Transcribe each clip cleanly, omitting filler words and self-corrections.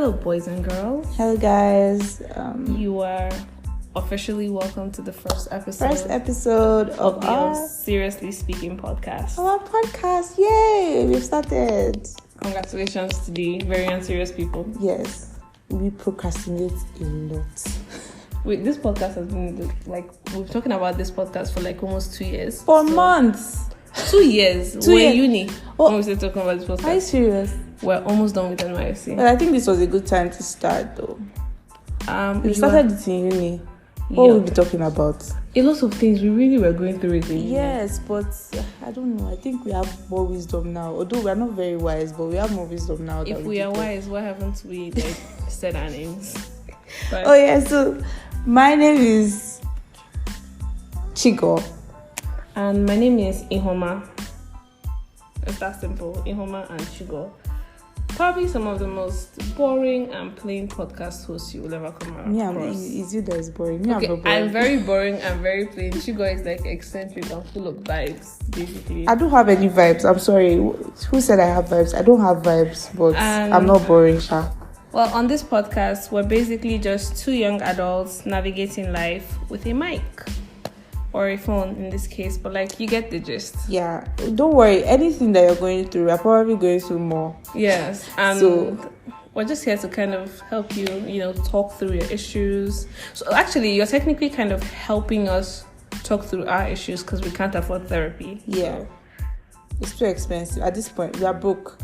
Hello, boys and girls. Hello, guys. You are officially welcome to the first episode of the our Seriously Speaking podcast. Our podcast. Yay! We've started. Congratulations to the very unserious people. Yes, we procrastinate a lot. Wait, this podcast has been we've talking about this podcast for almost 2 years. For months. 2 years. We're in uni when we started talking about this podcast. Are you serious? We're almost done with NYC. Well, I think this was a good time to start, though. We started it in uni. What will we be talking about? A lot of things. We really were going through it in uni. Yes, but I don't know. I think we have more wisdom now. Although we are not very wise, but we have more wisdom now. If we are wise, why haven't we said our names? But, oh yeah, so my name is Chigo. And my name is Ihoma. It's that simple. Ihoma and Chigo. Probably some of the most boring and plain podcast hosts you will ever come across. It's you that is boring. I'm very boring and very plain. Chigo is eccentric and full of vibes, basically. I don't have any vibes. I'm sorry. Who said I have vibes? I don't have vibes, but I'm not boring, Sha. Well, on this podcast, we're basically just two young adults navigating life with a mic. Or a phone in this case, but you get the gist. Yeah, don't worry. Anything that you're going through, we're probably going through more. Yes, and so we're just here to kind of help you, talk through your issues. So actually, you're technically kind of helping us talk through our issues because we can't afford therapy. Yeah, it's too expensive at this point. We are broke.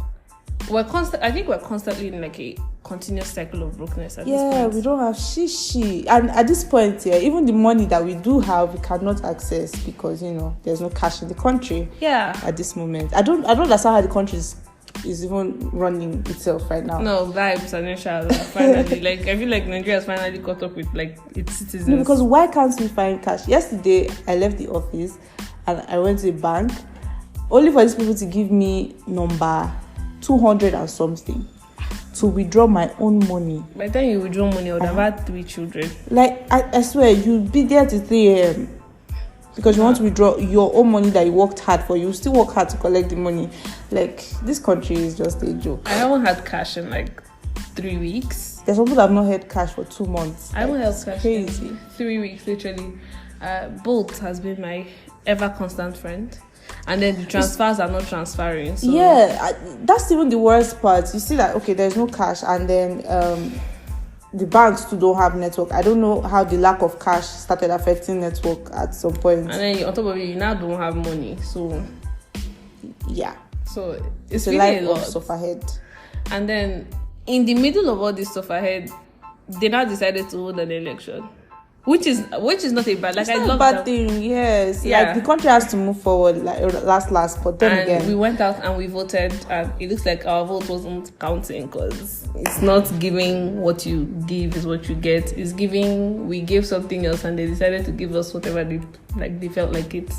I think we're constantly in a continuous cycle of brokenness at this point. Yeah, we don't have shishi. And at this point, even the money that we do have, we cannot access because, there's no cash in the country. Yeah. At this moment. I don't understand how the country is even running itself right now. No, vibes and inshallah. Finally. I feel like Nigeria has finally caught up with its citizens. No, because why can't we find cash? Yesterday, I left the office and I went to the bank only for these people to give me number 200 and something to withdraw my own money. By the time you withdraw money, I would have had 3 children. I swear, you'll be there till 3 a.m. because you want to withdraw your own money that you worked hard for. You still work hard to collect the money. This country is just a joke. I haven't had cash in 3 weeks. There's people that have not had cash for 2 months. I haven't had cash crazy. in 3 weeks, literally. Bolt has been my ever constant friend. And then the transfers are not transferring. So. Yeah, that's even the worst part. You see that, okay, there's no cash, and then the banks too don't have network. I don't know how the lack of cash started affecting network at some point. And then on top of it, you now don't have money. So, yeah. So, it's a really life a lot. of stuff ahead. And then, in the middle of all this stuff ahead, they now decided to hold an election. Which is not a bad. It's I not love a bad that. thing. Yes, yeah. The country has to move forward. Last, but then again, we went out and we voted, and it looks like our vote wasn't counting because it's not giving what you give is what you get. It's giving. We gave something else, and they decided to give us whatever they felt like it.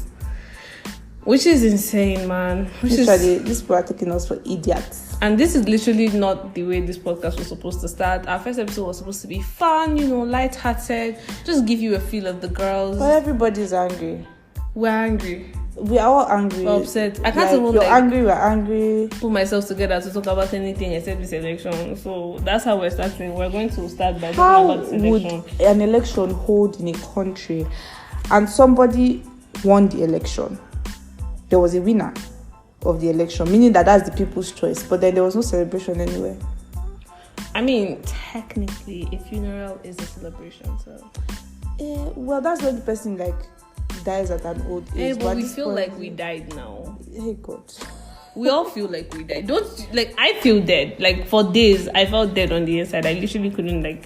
Which is insane, man. These people are taking us for idiots. And this is literally not the way this podcast was supposed to start. Our first episode was supposed to be fun, light-hearted, just give you a feel of the girls. But everybody's angry. We're angry. We are all angry. We're upset. I can't even you're angry, we're angry. Put myself together to talk about anything except this election. So that's how we're starting. We're going to start by talking about this election. Would an election hold in a country and somebody won the election? There was a winner of the election, meaning that's the people's choice, but then there was no celebration anywhere. I mean, technically, a funeral is a celebration, so. Well, that's when the person dies at an old age. But we feel like we died now. Hey God. We all feel like we died. I feel dead. For days, I felt dead on the inside. I literally couldn't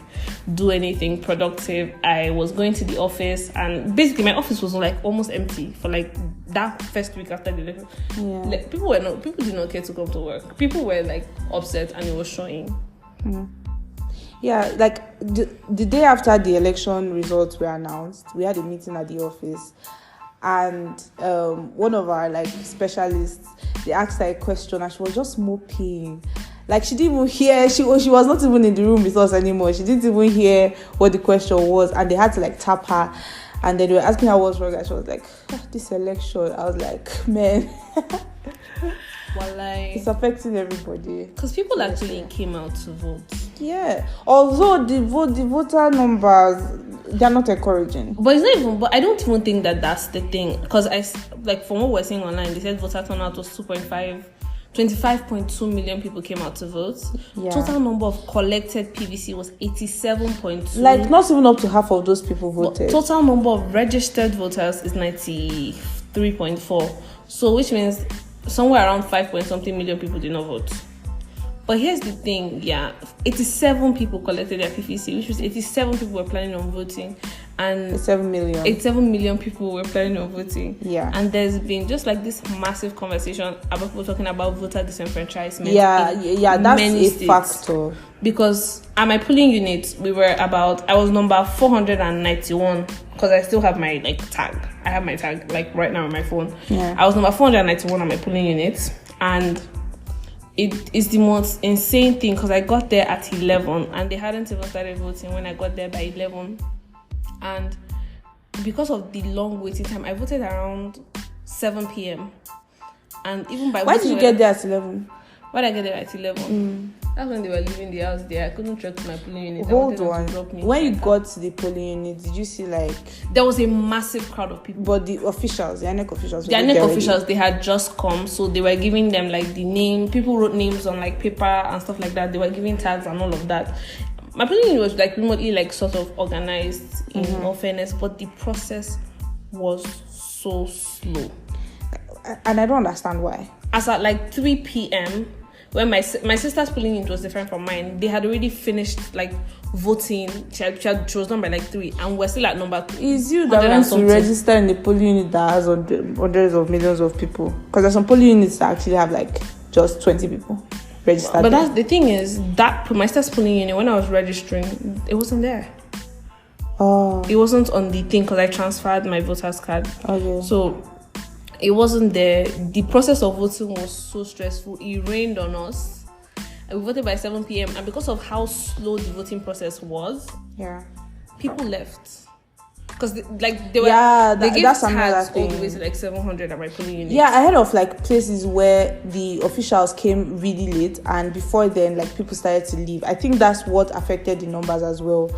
do anything productive. I was going to the office, and basically my office was almost empty for that first week after the election. Yeah. People did not care to come to work. People were upset, and it was showing. Mm. Yeah, the day after the election results were announced, we had a meeting at the office, and one of our specialists, they asked her a question, and she was just moping. She didn't even hear. She was not even in the room with us anymore. She didn't even hear what the question was, and they had to tap her. And then they were asking her what's wrong, and she was like, this election. I was like, man. Walai. It's affecting everybody. Because people actually came out to vote. Yeah. Although the voter numbers, they're not encouraging. But it's not even. But I don't even think that that's the thing, because from what we're seeing online, they said voter turnout was 25.2 million people came out to vote. Yeah. Total number of collected PVC was 87.2. Like, not even up to half of those people voted. Total number of registered voters is 93.4. So, which means somewhere around 5-point-something million people did not vote. But here's the thing, 87 people collected their PVC, which was 87 people were planning on voting, and 7 million people were planning on voting. Yeah. And there's been just like this massive conversation about people talking about voter disenfranchisement. Yeah, that's a factor. Because at my polling unit, I was number 491, because I still have my tag. I have my tag right now on my phone. Yeah. I was number 491 on my polling unit, and it is the most insane thing, because I got there at 11 and they hadn't even started voting when I got there by 11. And because of the long waiting time, I voted around 7 p.m. And even by Why did you get there at 11? Why did I get there at 11? That's when they were leaving the house there. I couldn't trek to my polling unit. Hold on. When you got to the polling unit, did you see there was a massive crowd of people? But the officials, the INEC officials, they had just come, so they were giving them the name. People wrote names on paper and stuff like that. They were giving tags and all of that. My polling unit was remotely sort of organized in all fairness, but the process was so slow. And I don't understand why. As at 3 p.m. when my sister's polling unit was different from mine, they had already finished voting. She was done by 3, and we're still at number 2. Is you that wants to register in the polling unit that has hundreds of millions of people? Because there's some polling units that actually have just 20 people registered. But that's the thing is that my sister's polling unit, when I was registering, it wasn't there. Oh. It wasn't on the thing because I transferred my voter's card. Okay. So it wasn't there. The process of voting was so stressful. It rained on us. And we voted by 7 p.m. And because of how slow the voting process was, people left. Because they gave tags all the way to 700 at my polling unit. Yeah, I heard of places where the officials came really late, and before then people started to leave. I think that's what affected the numbers as well.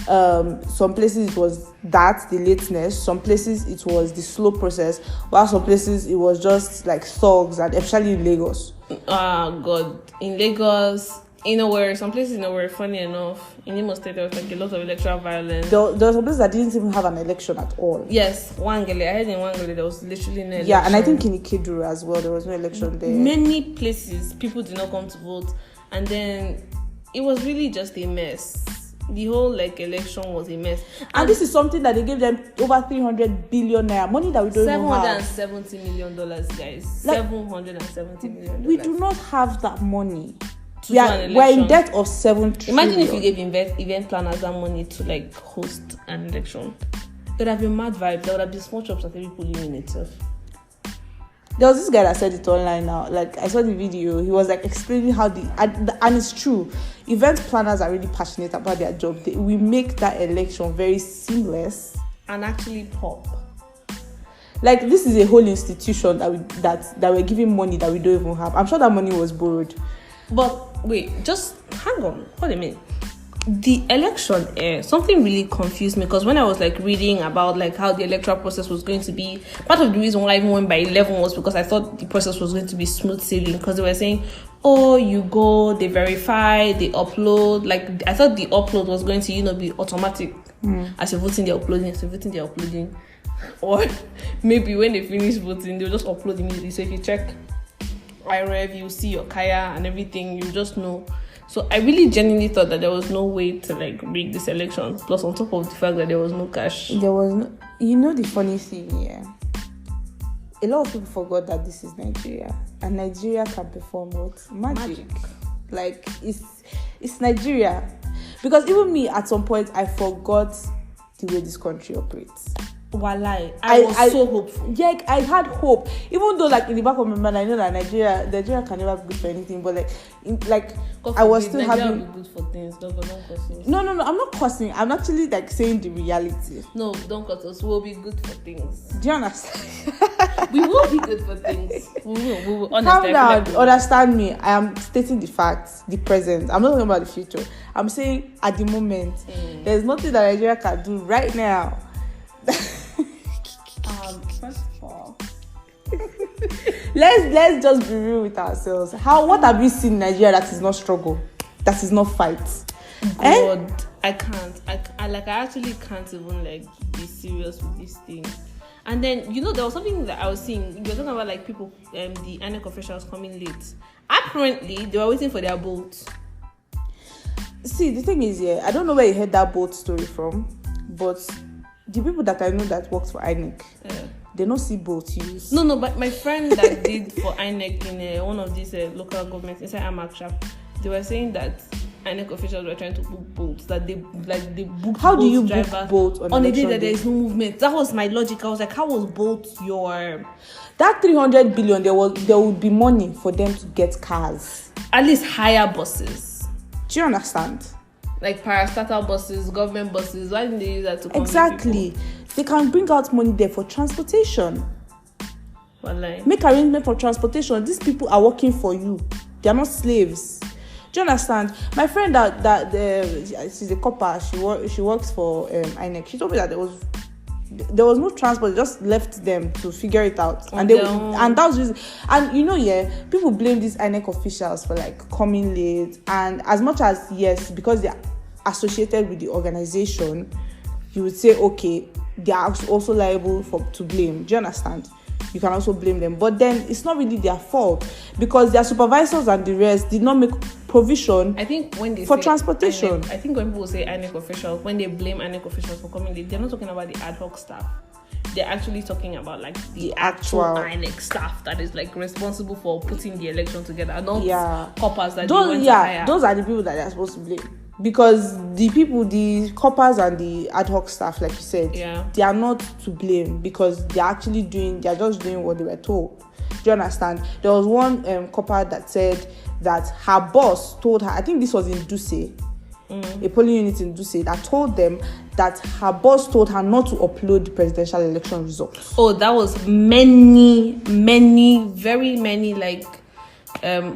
Some places it was the lateness, some places it was the slow process, while some places it was just thugs, and especially in Lagos. God, in Lagos, some places were funny enough. In Imo State, there was a lot of electoral violence. There were some places that didn't even have an election at all. Yes, Wangele. I heard in Wangele there was literally no election. Yeah, and I think in Ikeduru as well, there was no election there. Many places, people did not come to vote, and then it was really just a mess. The whole election was a mess. And this is something that they gave them over 300 billion naira, money that we don't even have. $770 million, guys. $770 million. We do not have that money. We're in debt of 7 trillion. Imagine if you gave event planners that money to host an election. There would have been mad vibes. There would have been small shops at every polling unit itself. There was this guy that said it online now. I saw the video. He was explaining how and it's true. Event planners are really passionate about their job. We make that election very seamless and actually pop. This is a whole institution that we're giving money that we don't even have. I'm sure that money was borrowed. But wait, just hang on. Hold a minute. The election something really confused me, because when I was reading about how the electoral process was going to be, part of the reason why I even went by 11 was because I thought the process was going to be smooth sailing, because they were saying, you go, they verify, they upload. I thought the upload was going to be automatic. As you're voting, they're uploading. Or maybe when they finish voting, they'll just upload immediately. So if you check iRev, you see your Kaya and everything, you just know. So I really genuinely thought that there was no way to rig this election. Plus, on top of the fact that there was no cash. There was no. The funny thing, a lot of people forgot that this is Nigeria, and Nigeria can perform what magic. It's Nigeria, because even me at some point I forgot the way this country operates. Walai, I was so hopeful. Yeah, I had hope. Even though, in the back of my mind, I know that Nigeria can never be good for anything. But I was still having. Nigeria will be good for things. Don't curse us. No. I'm not cursing. I'm actually saying the reality. No, don't curse us. We'll be good for things. Do you understand? We will be good for things. We will. Honestly, Calm down. like Understand me. I am stating the facts, the present. I'm not talking about the future. I'm saying at the moment, there's nothing that Nigeria can do right now. First of all, let's just be real with ourselves. What have we seen in Nigeria that is not struggle, that is not fight? God, I can't. I actually can't even be serious with this thing. And then there was something that I was seeing. You were talking about people, the INEC officials coming late. Apparently, they were waiting for their boat. See, the thing is, I don't know where you heard that boat story from, but the people that I know that works for INEC, they don't see boats used. No, but my friend that did for INEC in one of these local governments inside Amakshap, they were saying that INEC officials were trying to book boats, that they booked. How do you book boats on a day that there is no movement? That was my logic. I was like, how was boats your... That 300 billion, there would be money for them to get cars. At least hire buses. Do you understand? Like parastatal buses, government buses. Why didn't they use that to convey Exactly. people? They can bring out money there for transportation. Wallahi. Make arrangement for transportation. These people are working for you. They are not slaves. Do you understand? My friend she's a copper. She works for INEC. She told me that there was no transport. They just left them to figure it out, and that was reason. And people blame these INEC officials for coming late. And as much as yes, because they are associated with the organization, you would say okay, they are also liable to blame. Do you understand? You can also blame them, but then it's not really their fault because their supervisors and the rest did not make provision. I think when they for say transportation. INEC, I think when people say INEC officials, when they blame INEC officials for coming late, they're not talking about the ad hoc staff. They're actually talking about the actual INEC staff that is responsible for putting the election together, not coppers that they went to hire. Those are the people that they're supposed to blame. Because the coppers and the ad hoc staff, like you said, they are not to blame because they're just doing what they were told. Do you understand? There was one copper that said that her boss told her, I think this was in Duse, a polling unit in Duse, that told them that her boss told her not to upload the presidential election results. Oh, that was many, very many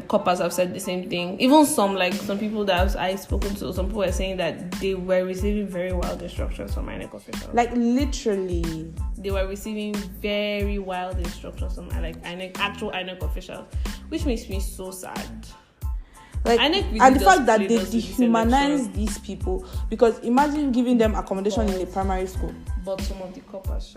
coppers have said the same thing. Even some people that I've spoken to, some people were saying that they were receiving very wild instructions from INEC officials. Literally, they were receiving very wild instructions from actual INEC officials, which makes me so sad. And the fact that they dehumanize these people, because imagine giving them accommodation in a primary school. Bottom of the coppers.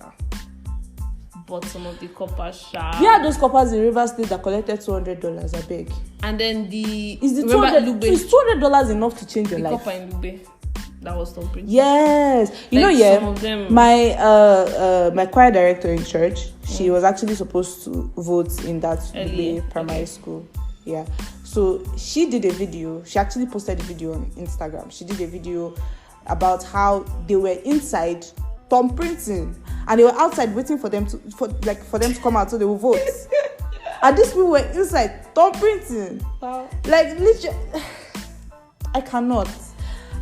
We had those coppers in Rivers State that collected $200, I beg. And then is $200 enough to change your life? The copper in Lube, that was so pretty. Yes, some of them. My choir director in church, she was actually supposed to vote in that Lube primary school. Yeah, so she did a video. She actually posted a video on Instagram. She did a video about how they were inside thumbprinting, and they were outside waiting for them to come out so they will vote. And these people were inside thumbprinting. Wow. Literally, I cannot.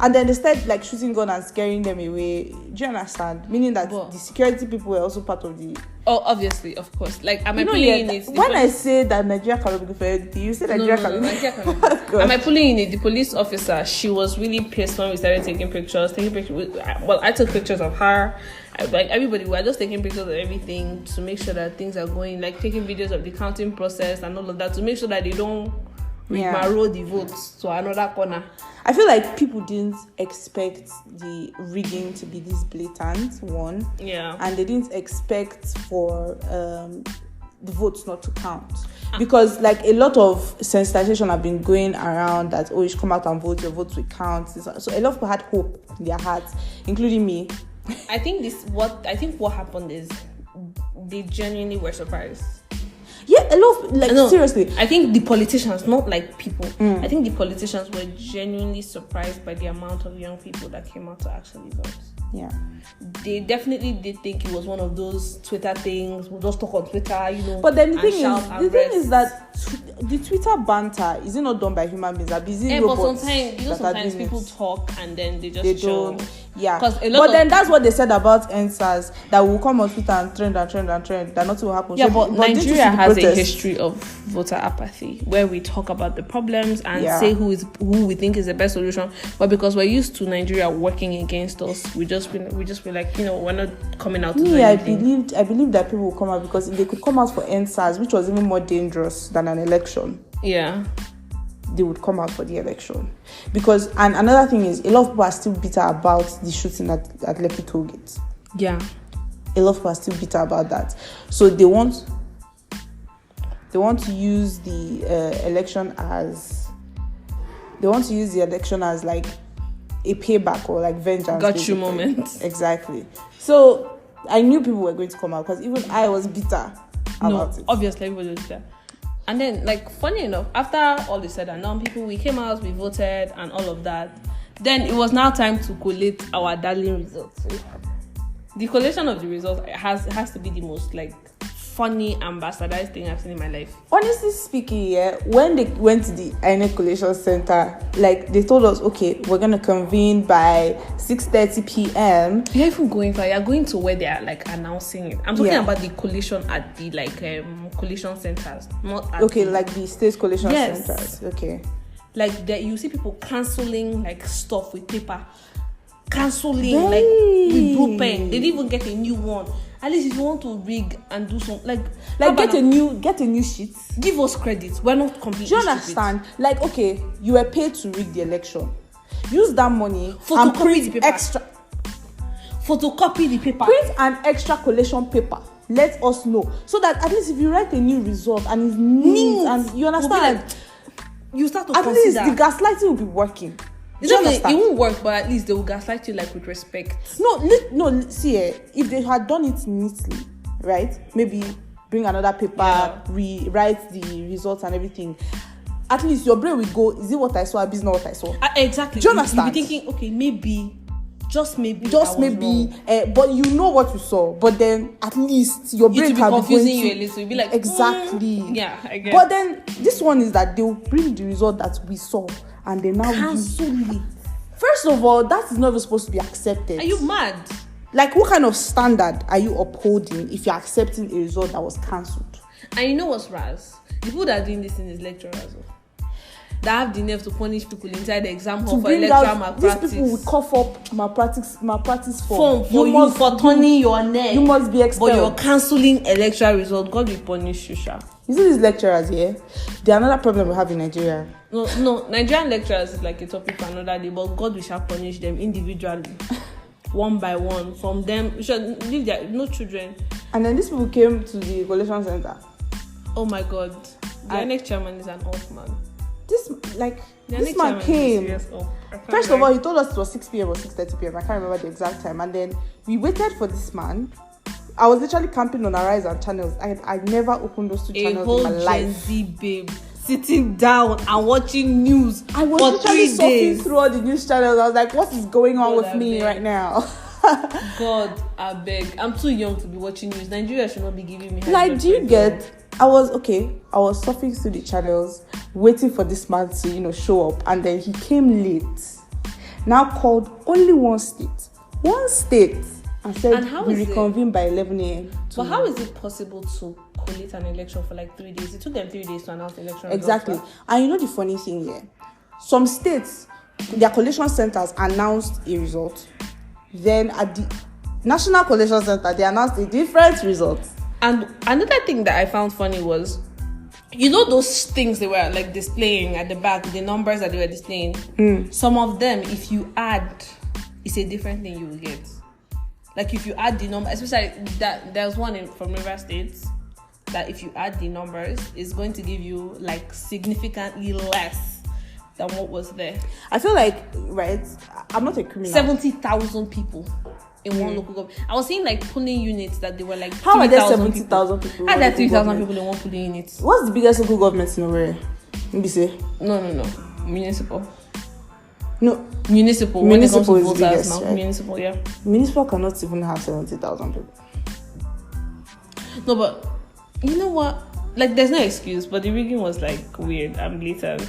And then they started shooting gun and scaring them away. Do you understand? Meaning that the security people were also part of the... Oh, obviously, of course. Am I pulling in it? When I say that Nigeria cannot be good for anything, you say Nigeria cannot be good. Am I pulling in it? The police officer, she was really pissed when we started taking pictures. Well, I took pictures of her. Everybody, we were just taking pictures of everything to make sure that things are going, taking videos of the counting process and all of that to make sure that they don't roll the votes to another corner. I feel like people didn't expect the rigging to be this blatant, one. Yeah. And they didn't expect for the votes not to count. Because a lot of sensitization have been going around that, you should come out and vote, your votes will count. So a lot of people had hope in their hearts, including me. I think what happened is they genuinely were surprised. Yeah, a lot of, seriously. I think the politicians, not people. I think the politicians were genuinely surprised by the amount of young people that came out to actually vote. Yeah. They definitely did think it was one of those Twitter things. We'll just talk on Twitter, But then the thing is that the Twitter banter is not done by human beings. Are busy robots. But sometimes people talk and then they just show. Yeah. But then that's what they said about NSAS, that will come on Twitter and trend, that nothing will happen. Yeah, So, but didn't you see Nigeria the has a protest? history of voter apathy where we talk about the problems and Yeah. say who we think is the best solution. But because we're used to Nigeria working against us, we just feel like, we're not coming out to do anything. I believe that people will come out, because if they could come out for NSAS, which was even more dangerous than an election, Yeah. they would come out for the election. Because, and another thing is, a lot of people are still bitter about the shooting at Lekki Tollgate. Yeah. A lot of people are still bitter about that. So they want to use the election as like a payback or like vengeance. Got basically. you moment. Exactly. So I knew people were going to come out, because even I was bitter about it. Obviously everybody was there. And then, like, funny enough, after all is said and done, we came out, we voted and all of that. Then it was now time to collate our darling results. The collation of the results has to be the most, like, funny and bastardized thing I've seen in my life. Honestly speaking, yeah, when they went to the INEC Collation Center, like, they told us, okay, we're going to convene by 6:30 p.m. You're even going for, you're going to where they are, like, announcing it. I'm talking about the collation at the, like, collation centers, not at like the state collation centers. Okay. Like, you see people cancelling, like, stuff with paper. Cancelling, like, with blue pen. They didn't even get a new one. At least if you want to rig and do something, like get a new sheet. Give us credit. We're not completely. Do you understand? Stupid. Like, okay, you were paid to rig the election. Use that money and photocopy the paper. Photocopy the paper. Print an extra collation paper. Let us know, so that at least if you write a new result and it's neat and you understand, like, you start to at consider. least the gaslighting will be working. It won't work, but at least they will gaslight you, like, with respect. No. See, if they had done it neatly, right? Maybe bring another paper, rewrite the results and everything. At least your brain will go, is it what I saw? Is it not what I saw? Exactly. Do you understand? You'll be thinking, okay, maybe, just maybe, but you know what you saw. But then at least your brain can be confusing you a little. You'll be like, exactly. Yeah, I guess. But then this one is that they'll bring the result that we saw, and they now cancel it. First of all, that is not even supposed to be accepted. Are you mad? Like, what kind of standard are you upholding if you're accepting a result that was cancelled? And you know what's Raz? The people that are doing this thing is lecturers. That have the nerve to punish people inside the exam hall for electoral malpractice. These people will cough up malpractice form for turning your neck. You must be expelled. But you're cancelling electoral result. God will punish you, sha. You see these lecturers here? They're another problem we have in Nigeria. No, Nigerian lecturers is like a topic for another day, but God will shall punish them individually, one by one. From them, we should leave their no children. And then these people came to the collation center. Oh my God, the next chairman is an off man. This man came. First of all, he told us it was 6 p.m. or 6:30 p.m. I can't remember the exact time. And then we waited for this man. I was literally camping on Arise and channels. I never opened those two channels in my life. Gen Z babe sitting down and watching news. I was literally surfing through all the news channels. I was like, what is going on with me right now? God, I beg. I'm too young to be watching news. Nigeria should not be giving me. Like, do you get? I was surfing through the channels, waiting for this man to, show up, and then he came late. Now called only one state, and said we reconvene by 11 a.m. But how is it possible to collate an election for like 3 days? It took them 3 days to announce the election. Exactly. And you know the funny thing here, some states, their collation centers announced a result. Then at the National Collation Center, they announced a different result. And another thing that I found funny was, those things they were like displaying at the back, the numbers that they were displaying. Some of them, if you add, it's a different thing you will get. Like if you add the number, especially that there's one from River State, that if you add the numbers, it's going to give you like significantly less than what was there. I feel like, right, I'm not a criminal. 70,000 people in one local government. I was seeing like polling units that they were like, how are there 70,000 people? How are there 3,000 people in one polling unit? What's the biggest local government in Owerri? Maybe say no. Municipal. No. Municipal. When it comes to voters biggest, now. Right? Municipal, yeah. Municipal cannot even have 70,000 people. No, but you know what? Like, there's no excuse, but the rigging was like weird and blatant.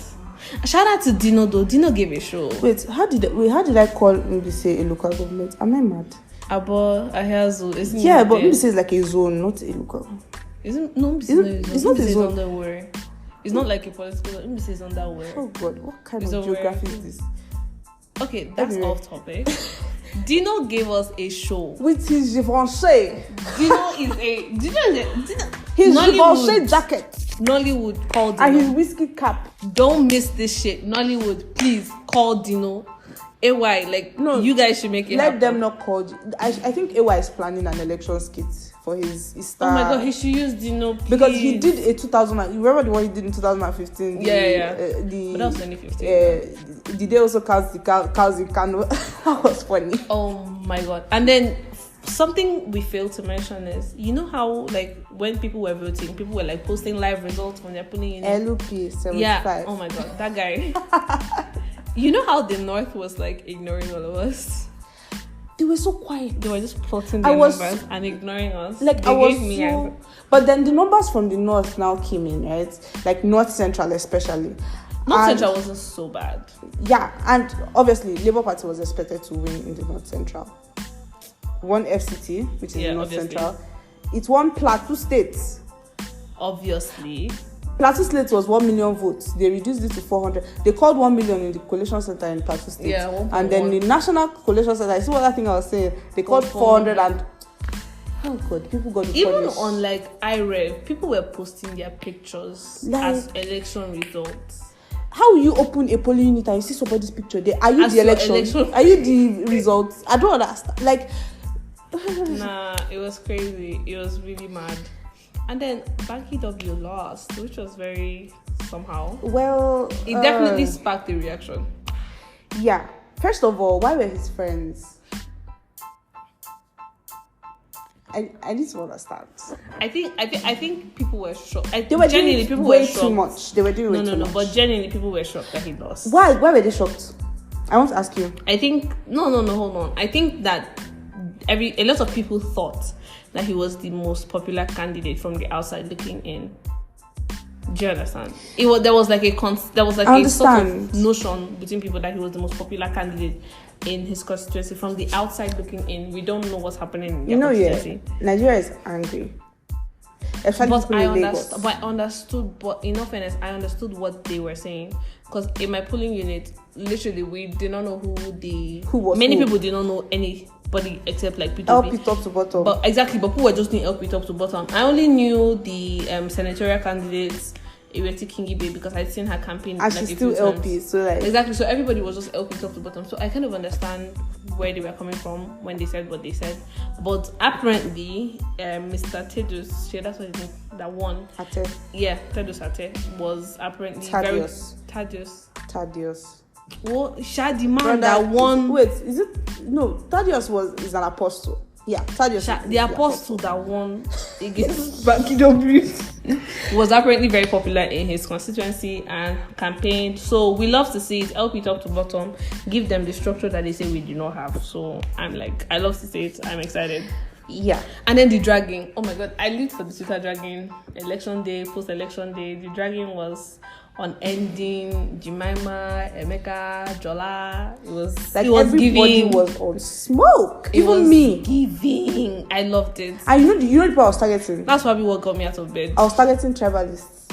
Shout out to Dino though. Dino gave a show. Wait, how did I call maybe say a local government? Am I mad? Abo Ahiazu, isn't it? Yeah, but maybe say it's like a zone, not a local. Isn't no? It's not a zone. Underwear. It's not like a political. Let me say it's underwear. Oh God, what kind of geography is this? Okay, that's off topic. Dino gave us a show. With his Givenchy. Dino is a. His Givenchy jacket. Nollywood, call Dino. And his whiskey cap. Don't miss this shit. Nollywood, please call Dino. AY, like, no, you guys should make it let happen. them not call. I think AY is planning an election skit for his star. Oh my God, he should use Dino, please. Because he did a 2000. You remember the one he did in 2015? But that was 2015. Did they also cows in Kano? That was funny. Oh my God. And then something we failed to mention is, you know how, like, when people were voting, people were like posting live results when they're putting in LUP 75. Yeah. Oh my God, that guy. You know how the North was like ignoring all of us? They were so quiet. They were just plotting their numbers and ignoring us. Like, but then the numbers from the North now came in, right? Like North Central especially. North Central wasn't so bad. Yeah, and obviously Labour Party was expected to win in the North Central. One FCT, which is the North Central. It won Plateau State. Obviously. Plateau State was 1 million votes. They reduced it to 400. They called 1 million in the collation center in Plateau State. Yeah, 1. And then the national collation center, I see what that thing I was saying. They called 400 and oh God, people got the even punished. on like iRev, people were posting their pictures as election results. How will you open a polling unit and you see somebody's picture there? Are you as the election? Are you the results? I don't understand. Like, nah, it was crazy. It was really mad. And then Banky W lost, which was very somehow. Well, it definitely sparked the reaction. Yeah. First of all, why were his friends? I need to understand. I think people were shocked. They were genuinely people were shocked. Too much. They were doing way too much. But genuinely people were shocked that he lost. Why were they shocked? I want to ask you. I think hold on. I think that a lot of people thought that he was the most popular candidate from the outside looking in. Do you understand? There was like a sort of notion between people that he was the most popular candidate in his constituency. From the outside looking in, we don't know what's happening in their constituency. Nigeria is angry. But I understood. But in all fairness, I understood what they were saying, because in my polling unit, literally, we did not know many people did not know anybody except like P2P. LP top to bottom. But people were just doing LP top to bottom. I only knew the senatorial candidates, Iweti Kingibe, because I'd seen her campaign. And she's still LP, so like exactly. So everybody was just LP top to bottom. So I kind of understand where they were coming from when they said what they said. But apparently, Mr. Tedus, that's what his name, that won. Ate. Yeah, Tedus Ate was apparently Thaddeus. Well, the man that won. Wait, is it? No, Thaddeus is an apostle. Yeah, Thaddeus. The apostle that won against Banky W was apparently very popular in his constituency and campaigned. So we love to see it. LP top to bottom. Give them the structure that they say we do not have. So I love to see it. I'm excited. Yeah. And then the dragging. Oh my God, I lived for the Twitter dragging. Election day, post-election day. The dragging was unending. Jemima, Emeka, Jola. It was like everybody was on smoke. Even me. Giving. I loved it. And you know the people I was targeting. That's probably what got me out of bed. I was targeting tribalists.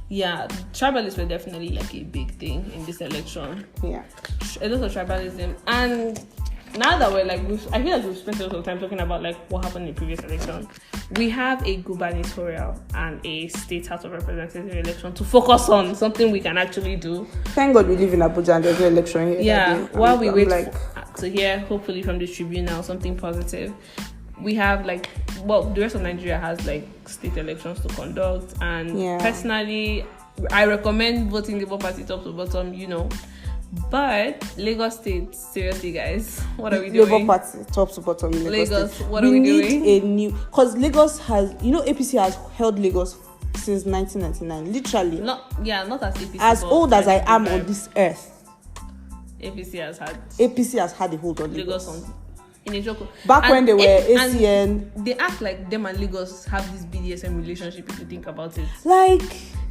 Yeah, tribalists were definitely like a big thing in this election. Yeah. A lot of tribalism. And now that we're like, I feel like we've spent a lot of time talking about like what happened in the previous election. We have a gubernatorial and a state house of representative election to focus on, something we can actually do. Thank God we live in Abuja and there's no election here. Yeah, while we wait to hear, hopefully from the tribunal, something positive. We have the rest of Nigeria has like state elections to conduct, and personally, I recommend voting Labour Party top to bottom, But Lagos State, seriously, guys, what are we doing? Labour Party, top to bottom in Lagos State. What are we doing? We need a new, because Lagos has, APC has held Lagos since 1999, literally. Not as APC. As old as I am on this earth. APC has had a hold on Lagos. In a joke. Back when they were ACN. They act like them and Lagos have this BDSM relationship, if you think about it. Like,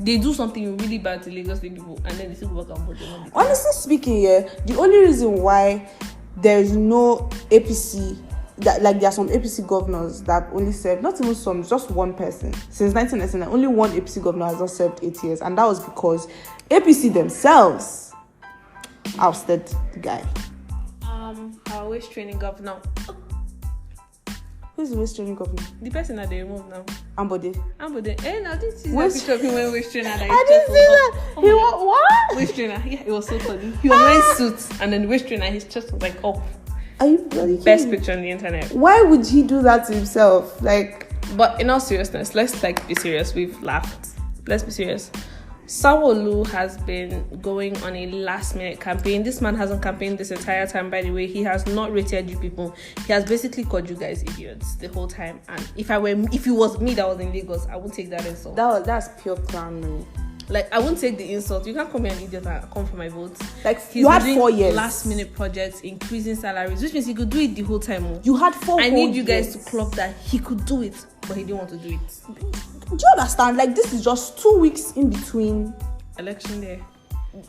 they do something really bad to Lagos State people, and then they still go back and vote them. Honestly speaking, the only reason why there is no APC, that like there are some APC governors that only served, not even some, just one person since 1999. Only one APC governor has not served 8 years, and that was because APC themselves ousted the guy. Our waste training governor. Who's the waste training governor? The person that they removed now. Ambode. Now this is a picture of him when waste trainer. That I didn't see that. Oh, He was what? waist trainer. Yeah, it was so funny. He was wearing suits, and then the waist trainer, his chest was like up. Are you bloody Best kidding me? picture on the internet. Why would he do that to himself? Like, but in all seriousness, let's like be serious. We've laughed. Let's be serious. Sanwo-Olu has been going on a last-minute campaign. This man hasn't campaigned this entire time, by the way. He has not rated you people. He has basically called you guys idiots the whole time. And if it was me that was in Lagos, I wouldn't take that insult. that's pure clownery. Like, I won't take the insult. You can't call me an idiot and come for my votes. Like, He's you had doing 4 years. last-minute projects, increasing salaries, which means he could do it the whole time. You had 4 I need you years. guys to clock that he could do it, but he didn't want to do it. Do you understand? Like, this is just 2 weeks in between Election day.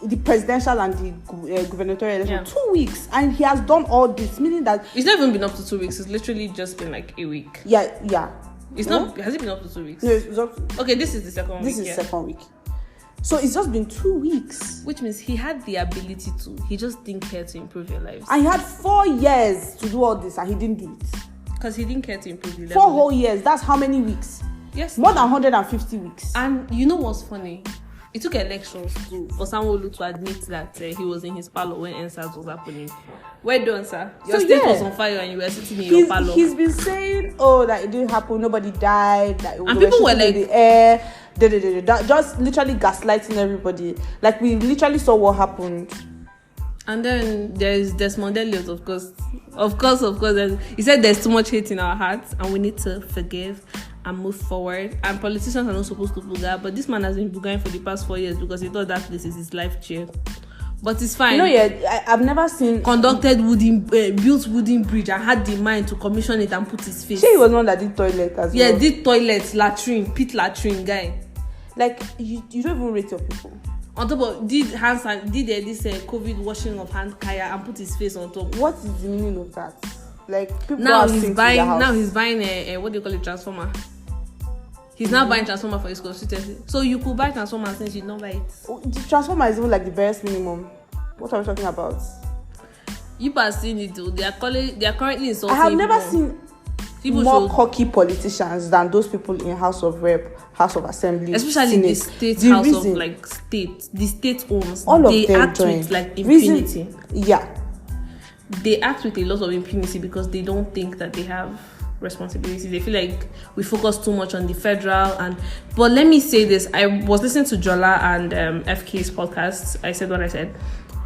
the presidential and the gubernatorial election. Yeah. 2 weeks, and he has done all this, meaning that It's not even been up to 2 weeks. It's literally just been like a week. yeah. It's not. Has it been up to 2 weeks? No, it's up- Okay, this is the second week. this is second week. So it's just been 2 weeks, Which means he had the ability to. He just didn't care to improve your lives. and he had 4 years to do all this, and he didn't do it. Because he didn't care to improve your lives. 4 whole years. That's how many weeks? Yes. More than 150 weeks. And you know what's funny? It took elections for Sanwo-Olu to admit that he was in his parlor when NSAS was happening. Well done, sir. Your So, state yeah. was on fire and you were sitting in your parlor. He's been saying, oh, that it didn't happen, nobody died, that And people were shooting like- in the air, just literally gaslighting everybody. Like, we literally saw what happened. And then there's Desmond Elliot, of course. He said there's too much hate in our hearts and we need to forgive and move forward. And politicians are not supposed to booga, but this man has been boogaing for the past 4 years because he thought that this is his life chair. But it's fine. I've never seen... Built wooden bridge and had the mind to commission it and put his face. He was one that did toilet as well. Yeah, did toilets, latrine, pit latrine guy. Like, you don't even rate your people. On top of did this COVID washing of hand kaya and put his face on top. What is the meaning of that? Like, people Now are he's saying buying. to their house. Now he's buying a what do you call it, transformer. He's now buying transformer for his constituency. So you could buy transformer since you don't buy it. Oh, the transformer is even like the barest minimum. What are we talking about? You have seen it too. They are currently insulting. I have never people. seen People more should- cocky politicians than those people in House of Rep, House of Assembly, especially the Senate. state The house reason- of like state, the state owns. all they of them act join. with like Reason- impunity. Yeah, They act with a lot of impunity because they don't think that they have responsibility. They feel like we focus too much on the federal but let me say this. I was listening to Jola and FK's podcast. I said what I said,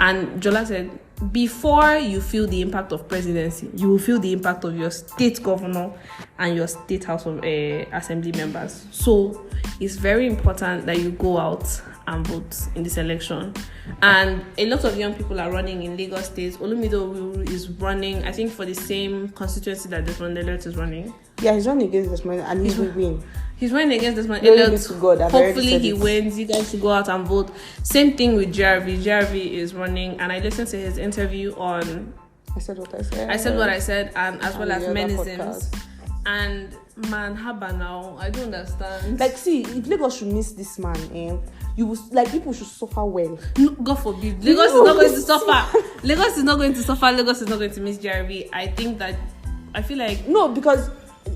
and Jola said, before you feel the impact of presidency, you will feel the impact of your state governor and your state house of assembly members. So it's very important that you go out and vote in this election. And a lot of young people are running in Lagos State. Olumide is running, I think, for the same constituency that Desmond Elliot is running. yeah, he's running against this man and he will win. He's running against Desmond Glory Elliot. be to God, I've already Hopefully said he it. wins. You guys should go out and vote. Same thing with JRV. JRV is running, and I listened to his interview on. I said what I said. I said what I said, and as well And as the other Menizins. podcast. And man, haba now. I don't understand. Like, see, if Lagos should miss this man, you will, like, people should suffer well. No, God forbid. Lagos is not going to suffer. Lagos is not going to suffer. Lagos is not going to miss JRV. I feel like. No, because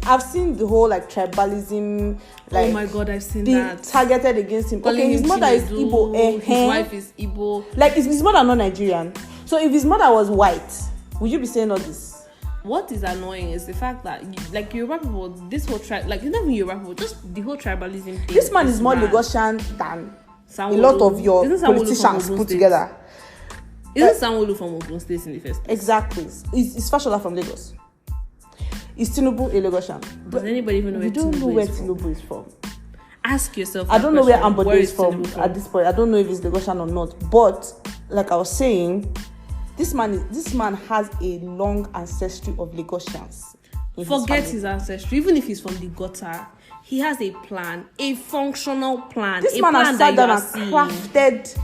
I've seen the whole like tribalism. Like, Oh my God, I've seen being that. targeted against him. Calling Okay, his him mother is Chinedu, Igbo. his wife is Igbo. Like, is his mother not Nigerian? So if his mother was white, would you be saying all this? What is annoying is the fact that like Yoruba people, this whole tribe, like it's not even Yoruba people, just the whole tribalism thing. This man is more mad. Lagosian than a Sanwo-Olu. lot of your Isn't Sanwo-Olu from politicians Ogun put State? together. Isn't Sanwo-Olu from Ogun State in the first place? Exactly. It's Fashola from Lagos. Is Tinubu a Lagosian? Does anybody even know You where don't know Tinubu where is from? Tinubu is from. Ask yourself. I that don't know where question. Ambode is from Tinubu at this point. I don't know if he's Lagosian or not. But like I was saying, this man has a long ancestry of Lagosians. Forget his ancestry. Even if he's from the gutter, he has a plan, a functional plan. This a man plan has sat that down you and are seeing. crafted,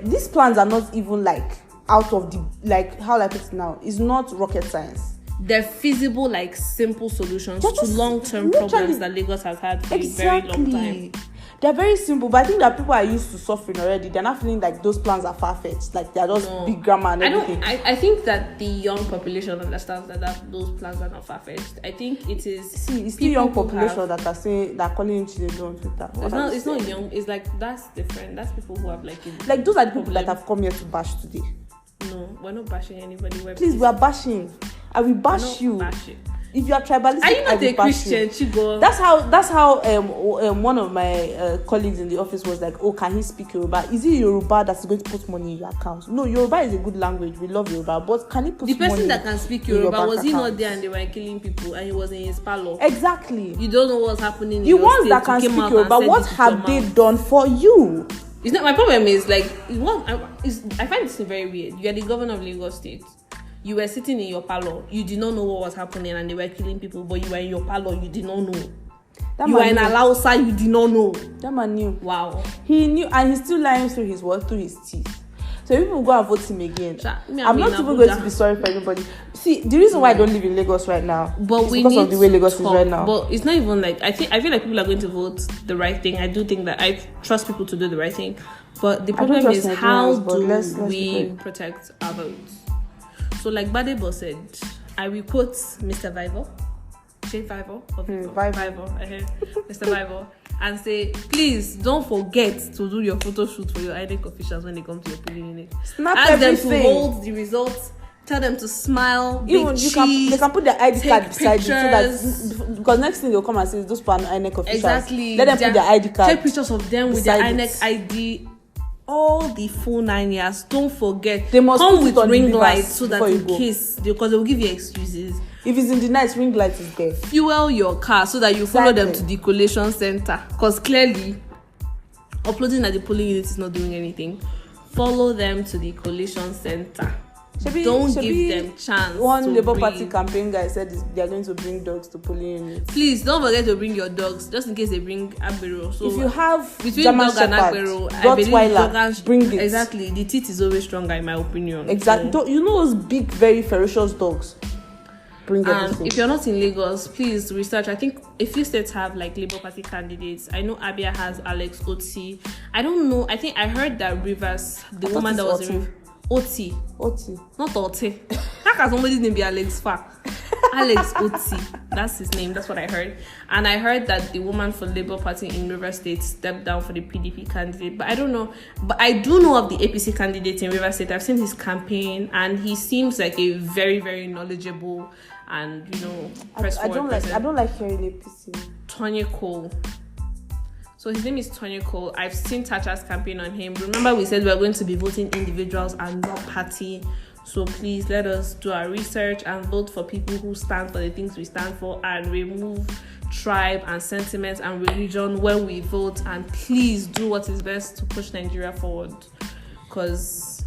and these plans are not even like out of the, like, how I put it now, it's not rocket science. They're feasible, like simple solutions They're to just long-term literally- problems that Lagos has had for a very long time. They're very simple, but I think that people are used to suffering already. They're not feeling like those plans are far-fetched, like they're just big grammar and everything. I think that the young population understands that those plans are not far-fetched. I think it is. See, it's the young population that are saying that are calling Chinedu on Twitter. It's not young. It's like that's different. That's people who have like those are the people that have come here to bash today. No, we're not bashing anybody. Please, we are bashing. I will bash you. Bashing. If you are tribalistic, are you not a Christian, Chigo? That's how one of my colleagues in the office was like, oh, can he speak Yoruba? Is it Yoruba that's going to put money in your account? No, Yoruba is a good language. We love Yoruba, but can he put money? The person that can speak Yoruba, was he not there and they were killing people and he was in his parlor? Exactly. You don't know what's happening. The ones that can speak Yoruba, what have they done for you? It's not my problem. Is like I find this very weird. You are the governor of Lagos State. You were sitting in your parlor. You did not know what was happening and they were killing people, but you were in your parlor. You did not know. You were in Alausa. You did not know. That man knew. Wow. He knew, and he's still lying through his teeth. So if people go and vote him again, I'm not even going to be sorry for anybody. See, the reason why I don't live in Lagos right now is because of the way Lagos is right now. But it's not even like I feel like people are going to vote the right thing. I do think that I trust people to do the right thing. But the problem is how do we protect our votes? So like Badebo said, I will quote Mr. Vival, Vival, Mr. Vival, and say, please don't forget to do your photo shoot for your INEC officials when they come to your polling unit. Ask them to hold the results. Tell them to smile. Even they can put their ID card beside you, so that because next thing they'll come and say those pan INEC officials. Exactly. Let them put their ID card. Take pictures of them with their INEC ID. All the full 9 years. Don't forget. They must come with ring lights so that in case, because they will give you excuses. If it's in the night, ring light is there. Fuel your car so that you follow them to the collation center. Because clearly, uploading at the polling unit is not doing anything. Follow them to the collation center. Don't give them chance. One Labour Party campaign guy said they are going to bring dogs to polling units. Please don't forget to bring your dogs, just in case they bring Agbero. So if you have between German dog and Agbero, Rottweiler, bring it. Exactly, the teeth is always stronger in my opinion. Exactly. So. You know those big, very ferocious dogs. Bring everything. If you're not in Lagos, please research. I think a few states have like Labour Party candidates. I know Abia has Alex Oti. I don't know. I think I heard that Rivers, the woman that was in Oti, not Oti. How can somebody's name be Alex Fa? Alex Oti, that's his name. That's what I heard. And I heard that the woman for Labour Party in River State stepped down for the PDP candidate. But I don't know. But I do know of the APC candidate in River State. I've seen his campaign, and he seems like a very, very knowledgeable and press forward person. I don't like hearing APC. Tony Cole. So his name is Tony Cole. I've seen Thatcher's campaign on him. Remember, we said we are going to be voting individuals and not party. So please let us do our research and vote for people who stand for the things we stand for, and remove tribe and sentiment and religion when we vote. And please do what is best to push Nigeria forward. Because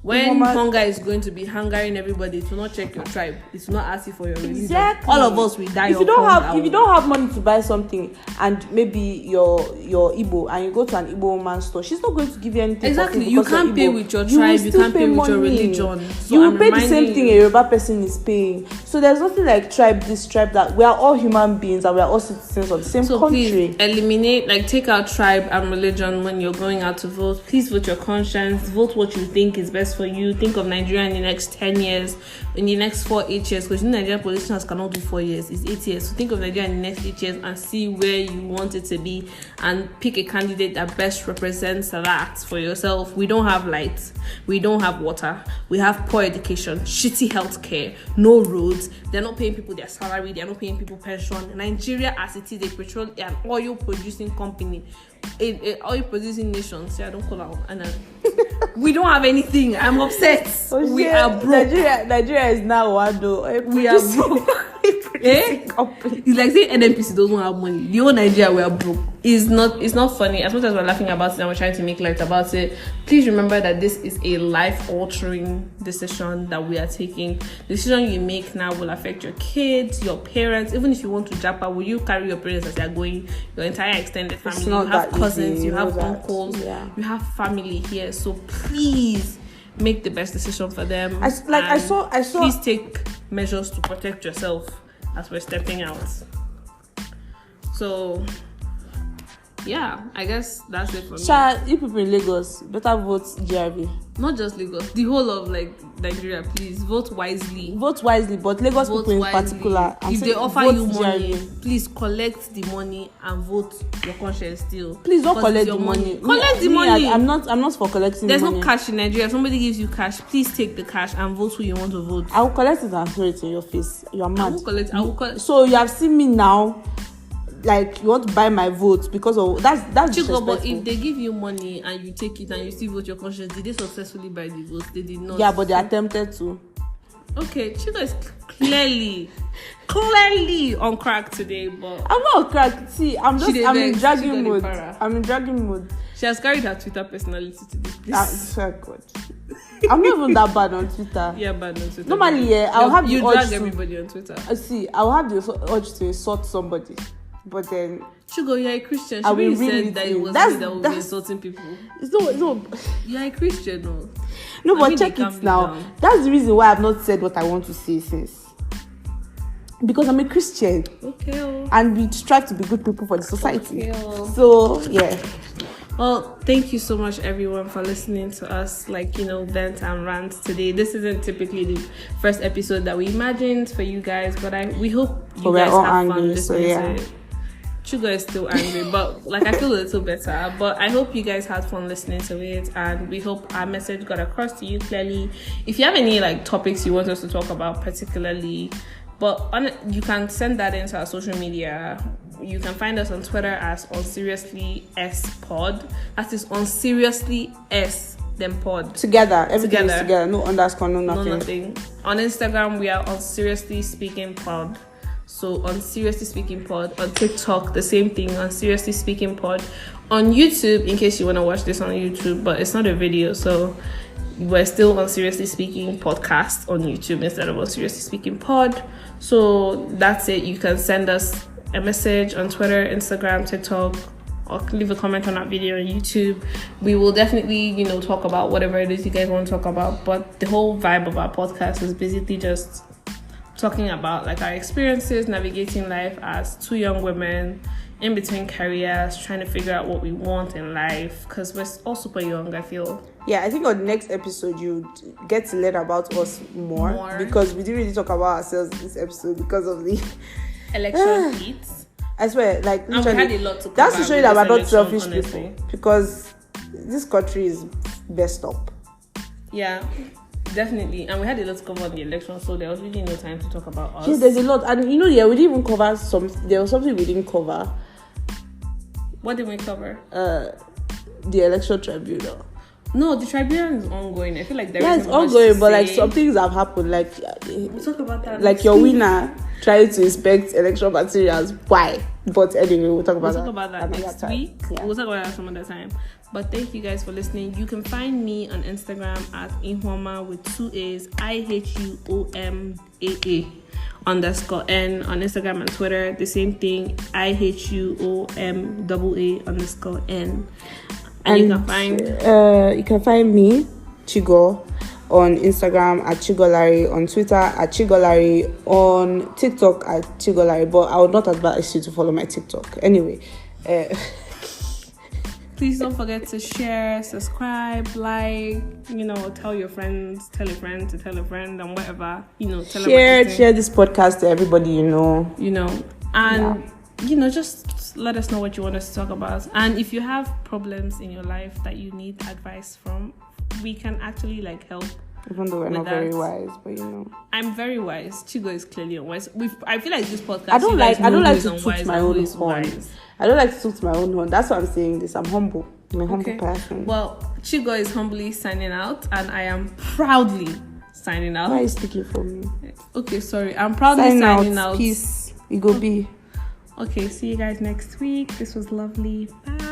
when hunger is going to be hungering everybody, it will not check your tribe. It will not ask you for your religion. Exactly. All of us will die. If you don't have money to buy something, and maybe you're Igbo and you go to an Igbo woman's store, she's not going to give you anything. Exactly. You can't pay with your tribe. You can't pay with your religion. So you will pay the same thing a Yoruba person is paying. So there's nothing like tribe this, tribe that. We are all human beings and we are all citizens of the same country. Please eliminate, take out tribe and religion when you're going out to vote. Please vote your conscience. Vote what you think is best for you. Think of Nigeria in the next 10 years, in the next 8 years, because Nigerian politicians cannot do 4 years, it's 8 years. So think of Nigeria in the next 8 years and see where you want it to be, and pick a candidate that best represents that for yourself. We don't have lights, we don't have water, we have poor education, shitty healthcare, no roads, they're not paying people their salary, they're not paying people pension. Nigeria as it is a petrol and oil producing company, a oil producing nation. See, I don't call out, and we don't have anything. I'm upset. We are broke. Nigeria is now one though. We are broke. It's like saying NNPC doesn't have money. The whole Nigeria we are broke. It's not funny. As much as we're laughing about it and we're trying to make light about it, please remember that this is a life-altering decision that we are taking. The decision you make now will affect your kids, your parents. Even if you want to Jaga, will you carry your parents as they're going? Your entire extended family. You have cousins, easy, you have uncles, you have family here. So please make the best decision for them. I saw. Please take measures to protect yourself as we're stepping out. So yeah, I guess that's it for me. You people in Lagos better vote GRV. Not just Lagos, the whole of Nigeria. Please vote wisely. But Lagos people in particular. If they offer you money, please collect the money and vote your conscience still. Please don't collect the money. Collect the money. I'm not for collecting. There's money. no cash in Nigeria. If somebody gives you cash, please take the cash and vote who you want to vote. I will collect it and throw it in your face. You are mad. I will collect. So you have seen me now. Like you want to buy my vote because of that's disrespectful. But if they give you money and you take it and you still vote your conscience, did they successfully buy the vote? They did not. Yeah, but they attempted to. Okay, Chico is clearly on crack today, but I'm not on crack. See, I'm in dragging mode. I'm in dragging mode. She has carried her Twitter personality to this place. That's so good. I'm not even that bad on Twitter. Yeah, bad on Twitter. Normally, I'll have the urge drag everybody on Twitter. See, I'll have the urge to insult somebody. But then Chigo, you're a Christian. She said that it was me that would be insulting people. No. You're a Christian, no. No, but check it now. That's the reason why I've not said what I want to say since. Because I'm a Christian. Okay. And we strive to be good people for the society. Okay. So yeah. Well, thank you so much, everyone, for listening to us, vent and rant today. This isn't typically the first episode that we imagined for you guys, but we hope you guys have fun listening to it. Sugar is still angry, but I feel a little better. But I hope you guys had fun listening to it, and we hope our message got across to you clearly. If you have any topics you want us to talk about particularly, you can send that into our social media. You can find us on Twitter as Unseriously S Pod. That is Unseriously S then pod. Together, everything is together. No underscore, no nothing. No nothing. On Instagram, we are on Seriously Speaking Pod. So on Seriously Speaking Pod. On TikTok, the same thing, on Seriously Speaking Pod. On YouTube, in case you want to watch this on YouTube, but it's not a video, so we're still on Seriously Speaking Podcast on YouTube instead of on Seriously Speaking Pod. So that's it. You can send us a message on Twitter, Instagram, TikTok, or leave a comment on our video on YouTube. We will definitely, talk about whatever it is you guys want to talk about. But the whole vibe of our podcast is basically just talking about our experiences navigating life as two young women in between careers, trying to figure out what we want in life, because we're all super young, I feel. Yeah, I think on the next episode you get to learn about us more because we didn't really talk about ourselves in this episode because of the election heat. I swear, literally, and we had a lot to cover. That's to show you that we're not selfish honestly. People, because this country is messed up. Yeah, definitely. And we had a lot to cover on the election, so there was really no time to talk about us. Yes, there's a lot, and we didn't even cover there was something we didn't cover. What did we cover? The election tribunal. No, the tribunal is ongoing. I feel like it's ongoing, but some things have happened. We'll talk about that. Your winner trying to inspect election materials. Why? But anyway, we'll talk about that next week. Yeah. We'll talk about that some other time. But thank you guys for listening. You can find me on Instagram at Inhuoma with 2 A's, IHUOMAA _N on Instagram and Twitter. The same thing, IHUOMAA_N. And you can find me, Chigo, on Instagram at Chigolari, on Twitter at Chigolari, on TikTok at Chigolari. But I would not advise you to follow my TikTok. Anyway, please don't forget to share, subscribe, tell your friends, tell a friend to tell a friend, and whatever, share this podcast to everybody and just let us know what you want us to talk about. And if you have problems in your life that you need advice from, we can actually help. Even though we're not very wise, but I'm very wise. Chigo is clearly unwise. I feel like this podcast. I don't like to toot my own horn. I don't like to toot my own horn. That's why I'm saying this. I'm humble. I'm a humble person. Well, Chigo is humbly signing out, and I am proudly signing out. Why are you speaking for me? Okay, sorry. I'm proudly signing out. Peace. It go be. Okay, see you guys next week. This was lovely. Bye.